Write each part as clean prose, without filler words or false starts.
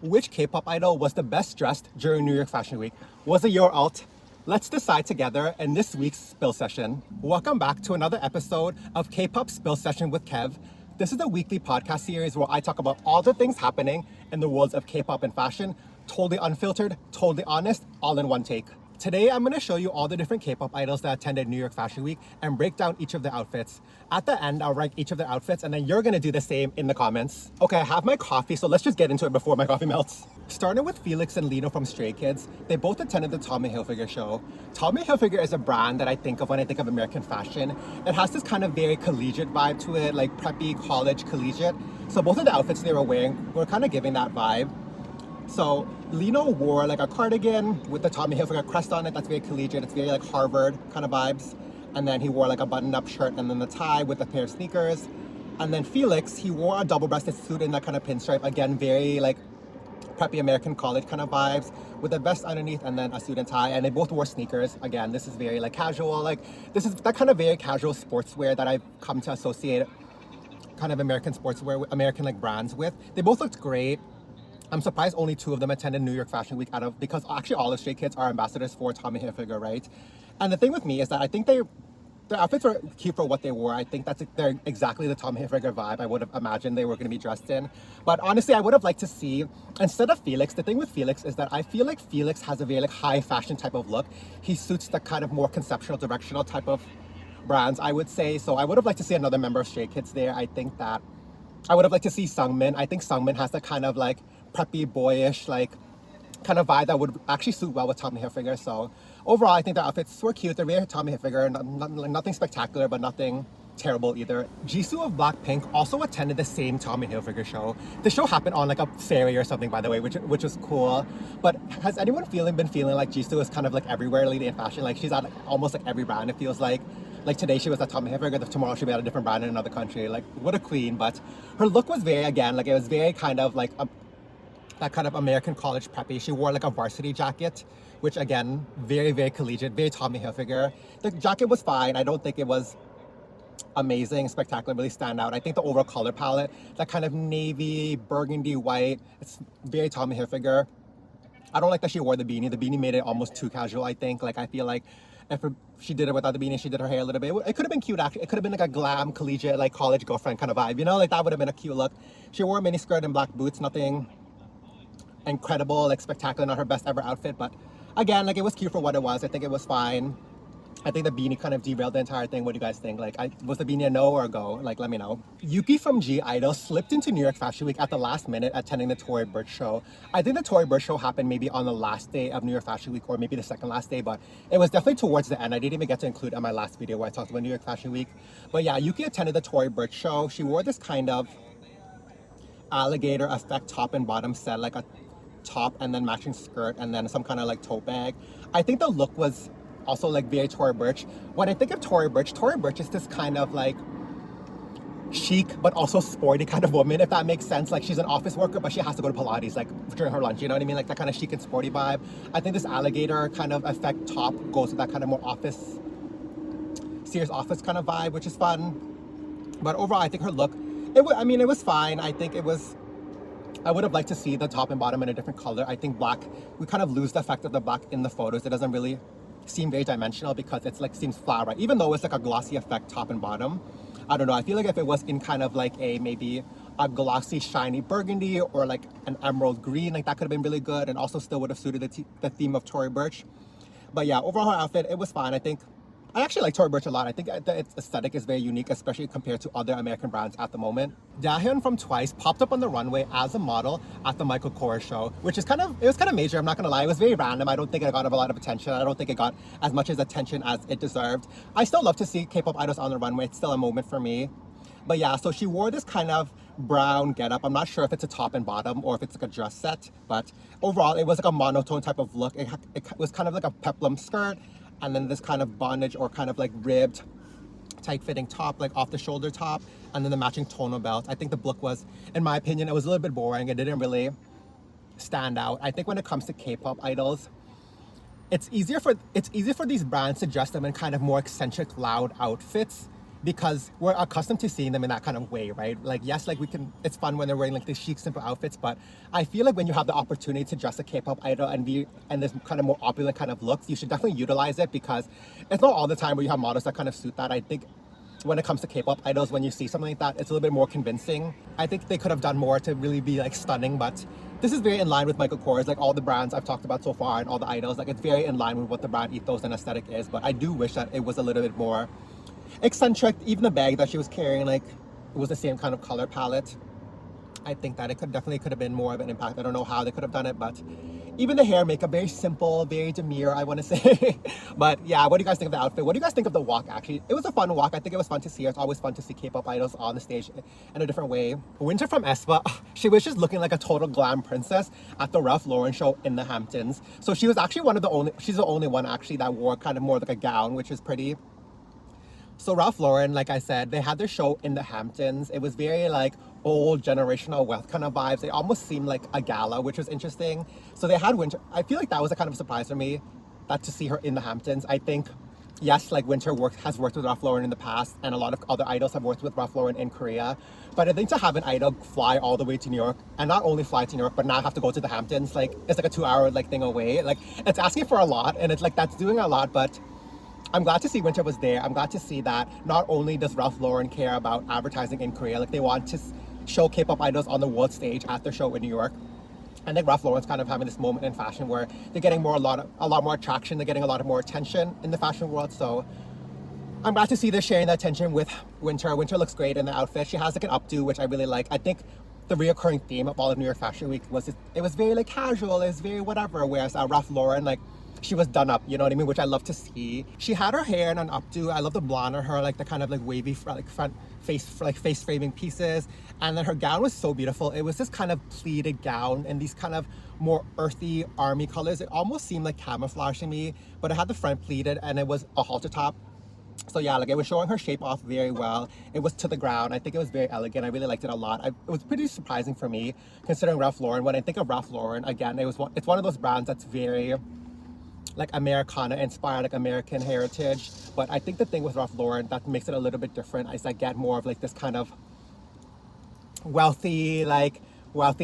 which K-pop idol was the best dressed during New York Fashion Week? Was it your alt? Let's decide together in this week's Spill Session. Welcome back to another episode of Kpop Spill Session with Kev. This is a weekly podcast series where I talk about all the things happening in the worlds of K-pop and fashion, totally unfiltered, totally honest, all in one take. Today, I'm going to show you all the different K-pop idols that attended New York Fashion Week and break down each of their outfits. At the end, I'll rank each of their outfits and then you're going to do the same in the comments. Okay, I have my coffee, so let's just get into it before my coffee melts. Starting with Felix and Lino from Stray Kids, they both attended the Tommy Hilfiger show. Tommy Hilfiger is a brand that I think of when I think of American fashion. It has this kind of very collegiate vibe to it, like preppy, college, collegiate. So both of the outfits they were wearing were kind of giving that vibe. So Lino wore like a cardigan with the Tommy Hilfiger crest on it. That's very collegiate. It's very like Harvard kind of vibes. And then he wore like a button-up shirt and then the tie with a pair of sneakers. And then Felix, he wore a double-breasted suit in that kind of pinstripe. Again, very like preppy American college kind of vibes with a vest underneath and then a suit and tie. And they both wore sneakers. Again, this is very like casual. Like this is that kind of very casual sportswear that I've come to associate kind of American sportswear, American like brands with. They both looked great. I'm surprised only two of them attended New York Fashion Week because actually all the Stray Kids are ambassadors for Tommy Hilfiger, right? And the thing with me is that I think their outfits were cute for what they wore. I think they're exactly the Tommy Hilfiger vibe I would have imagined they were going to be dressed in. But honestly, I would have liked to see, instead of Felix, the thing with Felix is that I feel like Felix has a very like high fashion type of look. He suits the kind of more conceptual, directional type of brands, I would say. So I would have liked to see another member of Stray Kids there. I think that I would have liked to see Sungmin. I think Sungmin has that kind of like preppy, boyish, like kind of vibe that would actually suit well with Tommy Hilfiger. So overall, I think the outfits were cute. They're very Tommy Hilfiger, nothing spectacular, but nothing terrible either. Jisoo of Blackpink also attended the same Tommy Hilfiger show. The show happened on like a ferry or something, by the way, which was cool. But has anyone been feeling like Jisoo is kind of like everywhere lately in fashion? Like she's at like, almost like every brand, it feels like. Like today she was at Tommy Hilfiger, tomorrow she'll be at a different brand in another country. Like what a queen. But her look was very, again, like it was very kind of like that kind of American college preppy. She wore like a varsity jacket, which again, very, very collegiate, very Tommy Hilfiger. The jacket was fine. I don't think it was amazing, spectacular, really stand out. I think the overall color palette, that kind of navy, burgundy, white, it's very Tommy Hilfiger. I don't like that she wore the beanie. The beanie made it almost too casual, I think. Like I feel like if she did it without the beanie, she did her hair a little bit. It could have been cute actually. It could have been like a glam, collegiate, like college girlfriend kind of vibe, you know? Like that would have been a cute look. She wore a mini skirt and black boots, nothing incredible, like spectacular, not her best ever outfit, but again, like it was cute for what it was. I think it was fine. I think the beanie kind of derailed the entire thing. What do you guys think? Like, was the beanie a no or a go? Like, let me know. Yuqi from GIDLE slipped into New York Fashion Week at the last minute attending the Tory Burch show. I think the Tory Burch show happened maybe on the last day of New York Fashion Week or maybe the second last day, but it was definitely towards the end. I didn't even get to include on my last video where I talked about New York Fashion Week. But yeah, Yuqi attended the Tory Burch show. She wore this kind of alligator effect top and bottom set, like a top and then matching skirt and then some kind of like tote bag. I think the look was also like very Tory Burch. When I think of Tory Burch is this kind of like chic but also sporty kind of woman, if that makes sense. Like she's an office worker but she has to go to Pilates like during her lunch, you know what I mean? Like that kind of chic and sporty vibe. I think this alligator kind of effect top goes with that kind of more office, serious office kind of vibe, which is fun. But overall, I think her look, it was fine. I think I would have liked to see the top and bottom in a different color. I think black, we kind of lose the effect of the black in the photos. It doesn't really seem very dimensional because it's like seems flat, right? Even though it's like a glossy effect top and bottom. I don't know. I feel like if it was in kind of like maybe a glossy, shiny burgundy or like an emerald green, like that could have been really good and also still would have suited the theme of Tory Burch. But yeah, overall her outfit, it was fine. I actually like Tory Burch a lot. I think its aesthetic is very unique, especially compared to other American brands at the moment. Dahyun from Twice popped up on the runway as a model at the Michael Kors show, which is it was kind of major, I'm not gonna lie. It was very random. I don't think it got a lot of attention. I don't think it got as much attention as it deserved. I still love to see K-pop idols on the runway. It's still a moment for me. But yeah, so she wore this kind of brown getup. I'm not sure if it's a top and bottom or if it's like a dress set, but overall it was like a monotone type of look. It was kind of like a peplum skirt and then this kind of bondage or kind of like ribbed tight-fitting top, like off the shoulder top, and then the matching tonal belt. I think the look was, in my opinion, it was a little bit boring. It didn't really stand out. I think when it comes to K-pop idols, it's easier for these brands to dress them in kind of more eccentric, loud outfits because we're accustomed to seeing them in that kind of way, right? Like, yes, like it's fun when they're wearing like these chic, simple outfits, but I feel like when you have the opportunity to dress a K-pop idol and this kind of more opulent kind of looks, you should definitely utilize it, because it's not all the time where you have models that kind of suit that. I think when it comes to K-pop idols, when you see something like that, it's a little bit more convincing. I think they could have done more to really be like stunning, but this is very in line with Michael Kors. Like all the brands I've talked about so far and all the idols, like it's very in line with what the brand ethos and aesthetic is, but I do wish that it was a little bit more eccentric. Even the bag that she was carrying, like it was the same kind of color palette. I think that it could have been more of an impact. I don't know how they could have done it, but even the hair makeup, very simple, very demure, I want to say. But yeah, what do you guys think of the outfit? What do you guys think of the walk, actually? It was a fun walk. I think it was fun to see her. It's always fun to see K-pop idols on the stage in a different way. Winter from aespa, she was just looking like a total glam princess at the Ralph Lauren show in the Hamptons. So she was actually she's the only one actually that wore kind of more like a gown, which is pretty. So Ralph Lauren, like I said, they had their show in the Hamptons. It was very like old generational wealth kind of vibes. They almost seemed like a gala, which was interesting. So they had Winter. I feel like that was a kind of a surprise for me, that to see her in the Hamptons. I think, yes, like Winter has worked with Ralph Lauren in the past, and a lot of other idols have worked with Ralph Lauren in Korea. But I think to have an idol fly all the way to New York, and not only fly to New York, but now have to go to the Hamptons, like it's like a 2-hour like thing away. Like it's asking for a lot, and it's like that's doing a lot, but I'm glad to see Winter was there. I'm glad to see that not only does Ralph Lauren care about advertising in Korea, like they want to show K-pop idols on the world stage at their show in New York. I think Ralph Lauren's kind of having this moment in fashion where they're getting a lot more attraction, they're getting a lot more attention in the fashion world. So I'm glad to see they're sharing that attention with Winter. Winter looks great in the outfit. She has like an updo, which I really like. I think the reoccurring theme of all of New York Fashion Week was it was very like casual, it was very whatever, whereas Ralph Lauren, like, she was done up, you know what I mean? Which I love to see. She had her hair in an updo. I love the blonde on her, like the kind of like wavy, like front face framing pieces. And then her gown was so beautiful. It was this kind of pleated gown and these kind of more earthy army colors. It almost seemed like camouflage to me, but it had the front pleated and it was a halter top. So yeah, like it was showing her shape off very well. It was to the ground. I think it was very elegant. I really liked it a lot. It was pretty surprising for me, considering Ralph Lauren. When I think of Ralph Lauren, again, it's one of those brands that's very like Americana inspired, like American heritage. But I think the thing with Ralph Lauren that makes it a little bit different is I get more of like this kind of wealthy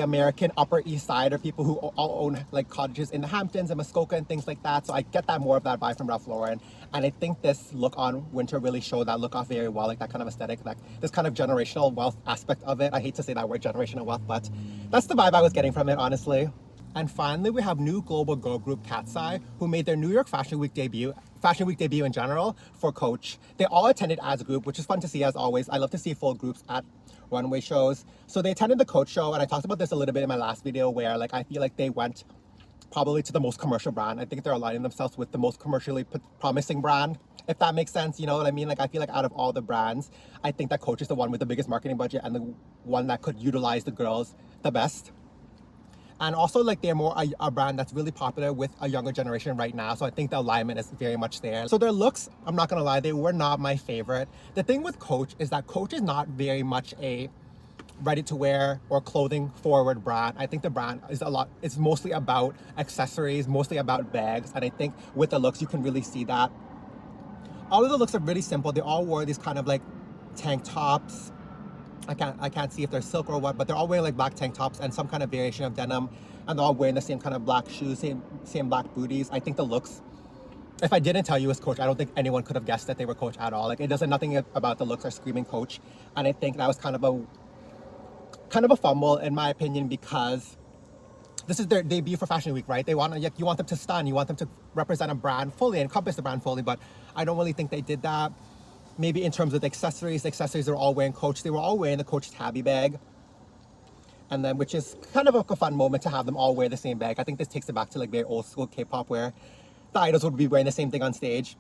American Upper East Side, or people who all own like cottages in the Hamptons and Muskoka and things like that. So I get that more of that vibe from Ralph Lauren. And I think this look on Winter really showed that look off very well, like that kind of aesthetic, like this kind of generational wealth aspect of it. I hate to say that word, generational wealth, but that's the vibe I was getting from it, honestly. And finally, we have new global girl group Katseye, who made their New York Fashion Week debut in general, for Coach. They all attended as a group, which is fun to see as always. I love to see full groups at runway shows. So they attended the Coach show, and I talked about this a little bit in my last video, where like I feel like they went probably to the most commercial brand. I think they're aligning themselves with the most commercially promising brand, if that makes sense, you know what I mean? Like I feel like out of all the brands, I think that Coach is the one with the biggest marketing budget and the one that could utilize the girls the best. And also, like, they're more a brand that's really popular with a younger generation right now. So I think the alignment is very much there. So their looks, I'm not gonna lie, they were not my favorite. The thing with Coach is that Coach is not very much a ready-to-wear or clothing forward brand. I think the brand is it's mostly about accessories, mostly about bags. And I think with the looks, you can really see that. All of the looks are really simple. They all wore these kind of like tank tops. I can't see if they're silk or what, but they're all wearing like black tank tops and some kind of variation of denim, and they're all wearing the same kind of black shoes, same black booties. I think the looks, if I didn't tell you as Coach, I don't think anyone could have guessed that they were Coach at all. Like it doesn't, nothing about the looks are screaming Coach. And I think that was kind of a fumble in my opinion, because this is their debut for Fashion Week, right? You want them to stun, you want them to represent a brand fully, encompass the brand fully, but I don't really think they did that. Maybe in terms of the accessories are all wearing Coach. They were all wearing the Coach tabby bag. And then, which is kind of a fun moment to have them all wear the same bag. I think this takes it back to like very old school K-pop where the idols would be wearing the same thing on stage.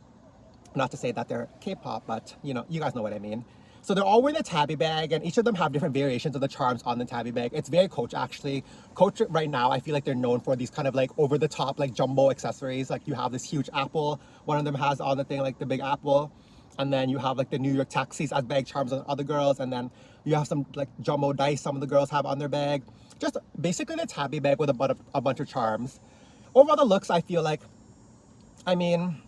Not to say that they're K-pop, but you know, you guys know what I mean. So they're all wearing the tabby bag, and each of them have different variations of the charms on the tabby bag. It's very Coach, actually. Coach right now, I feel like they're known for these kind of like over the top, like jumbo accessories. Like you have this huge apple. One of them has on the thing like the big apple. And then you have like the New York taxis as bag charms on other girls. And then you have some like jumbo dice some of the girls have on their bag. Just basically the tabby bag with a bunch of charms. Overall, the looks, I feel like, I mean,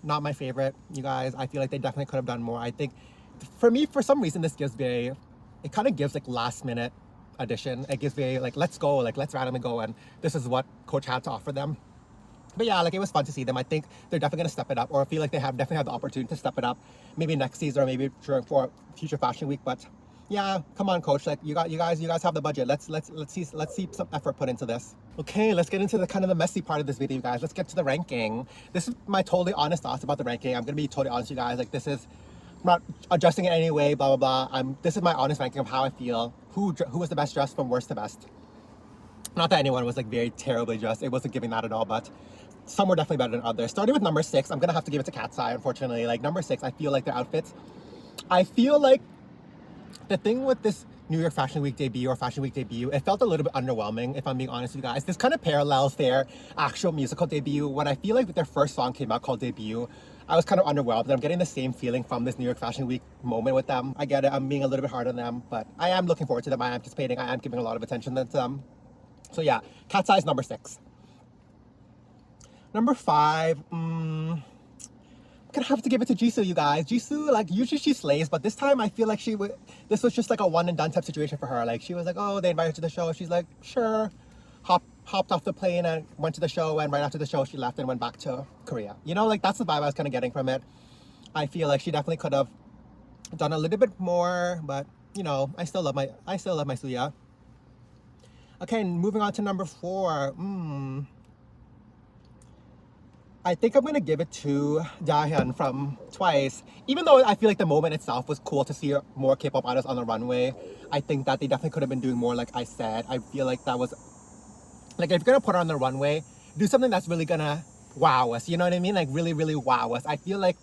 not my favorite, you guys. I feel like they definitely could have done more. I think, for me, for some reason, this gives very, it kind of gives like last minute addition. It gives very like, let's go, like let's randomly go, and this is what coach had to offer them. But yeah, like it was fun to see them. I think they're definitely gonna step it up, or I feel like they have definitely have the opportunity to step it up, maybe next season or maybe for future fashion week. But yeah, come on, coach. Like you guys have the budget. Let's see some effort put into this. Okay, let's get into the kind of the messy part of this video, you guys. Let's get to the ranking. This is my totally honest thoughts about the ranking. I'm gonna be totally honest, you guys. Like this is, I'm not adjusting in any way. Blah blah blah. This is my honest ranking of how I feel. Who was the best dressed from worst to best. Not that anyone was like very terribly dressed. It wasn't giving that at all, but some were definitely better than others. Starting with number 6, I'm gonna have to give it to Katseye, unfortunately. Like number 6, I feel like their outfits. I feel like the thing with this New York Fashion Week debut or Fashion Week debut, it felt a little bit underwhelming, if I'm being honest with you guys. This kind of parallels their actual musical debut. When I feel like their first song came out called Debut, I was kind of underwhelmed. And I'm getting the same feeling from this New York Fashion Week moment with them. I get it, I'm being a little bit hard on them, but I am looking forward to them. I am anticipating, I am giving a lot of attention to them. So yeah, Katseye's number 6. Number 5, I'm gonna have to give it to Jisoo, you guys. Jisoo, like usually she slays, but this time I feel like this was just like a one and done type situation for her. Like she was like, oh, they invited her to the show. She's like, sure. Hopped off the plane and went to the show, and right after the show she left and went back to Korea. You know, like that's the vibe I was kind of getting from it. I feel like she definitely could have done a little bit more, but you know, I still love my Suya. Okay, moving on to number 4. I think I'm gonna give it to Dahyun from Twice. Even though I feel like the moment itself was cool to see more K-pop artists on the runway, I think that they definitely could have been doing more. Like I said, I feel like that was, like if you're gonna put her on the runway, do something that's really gonna wow us. You know what I mean? Like really, really wow us. I feel like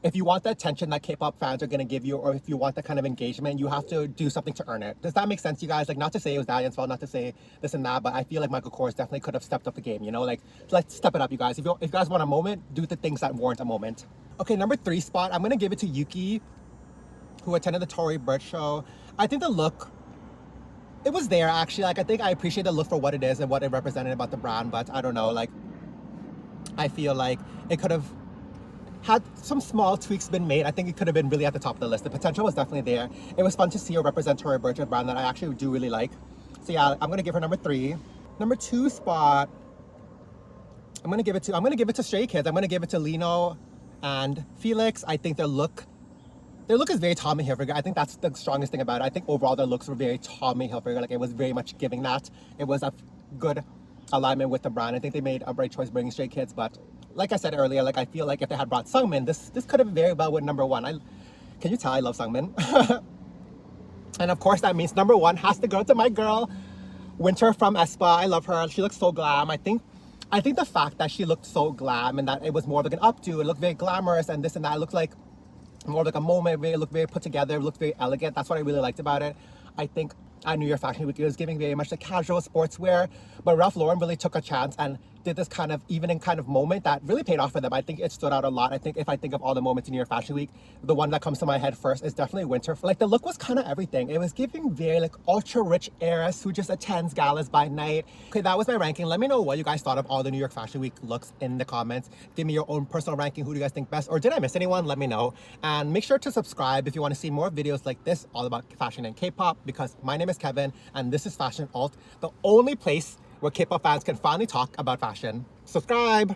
if you want the attention that K-pop fans are gonna give you, or if you want that kind of engagement, you have to do something to earn it. Does that make sense, you guys? Like, not to say it was Dahyun's fault, not to say this and that, but I feel like Michael Kors definitely could have stepped up the game, you know? Like, let's step it up, you guys. If you guys want a moment, do the things that warrant a moment. Okay, number 3 spot, I'm gonna give it to Yuqi, who attended the Tory Burch show. I think the look, it was there actually. Like, I think I appreciate the look for what it is and what it represented about the brand, but I don't know, like, I feel like it could have had some small tweaks been made. I think it could have been really at the top of the list. The potential was definitely there. It was fun to see her represent Tory Burch, a brand that I actually do really like. So yeah, I'm gonna give her number 3. Number 2 spot, I'm gonna give it to Stray Kids. I'm gonna give it to Lino and Felix. I think their look is very Tommy Hilfiger. I think that's the strongest thing about it. I think overall their looks were very Tommy Hilfiger. Like it was very much giving that. It was a good alignment with the brand. I think they made a right choice bringing Stray Kids, but like I said earlier, like I feel like if they had brought Sungmin, this could have very well been number 1. Can you tell I love Sungmin? And of course that means number 1 has to go to my girl, Winter from aespa. I love her. She looks so glam. I think the fact that she looked so glam and that it was more like an updo, it looked very glamorous and this and that, it looked like more like a moment, it looked very put together, it looked very elegant. That's what I really liked about it. I think at New York Fashion Week, it was giving very much the casual sportswear, but Ralph Lauren really took a chance and did this kind of evening kind of moment that really paid off for them. I think it stood out a lot. I think if I think of all the moments in New York Fashion Week, the one that comes to my head first is definitely Winter. Like the look was kind of everything. It was giving very like ultra rich heiress who just attends galas by night. Okay, that was my ranking. Let me know what you guys thought of all the New York Fashion Week looks in the comments. Give me your own personal ranking. Who do you guys think best? Or did I miss anyone? Let me know. And make sure to subscribe if you want to see more videos like this, all about fashion and K-pop, because my name is Kevin and this is FashionULT, the only place where K-pop fans can finally talk about fashion. Subscribe!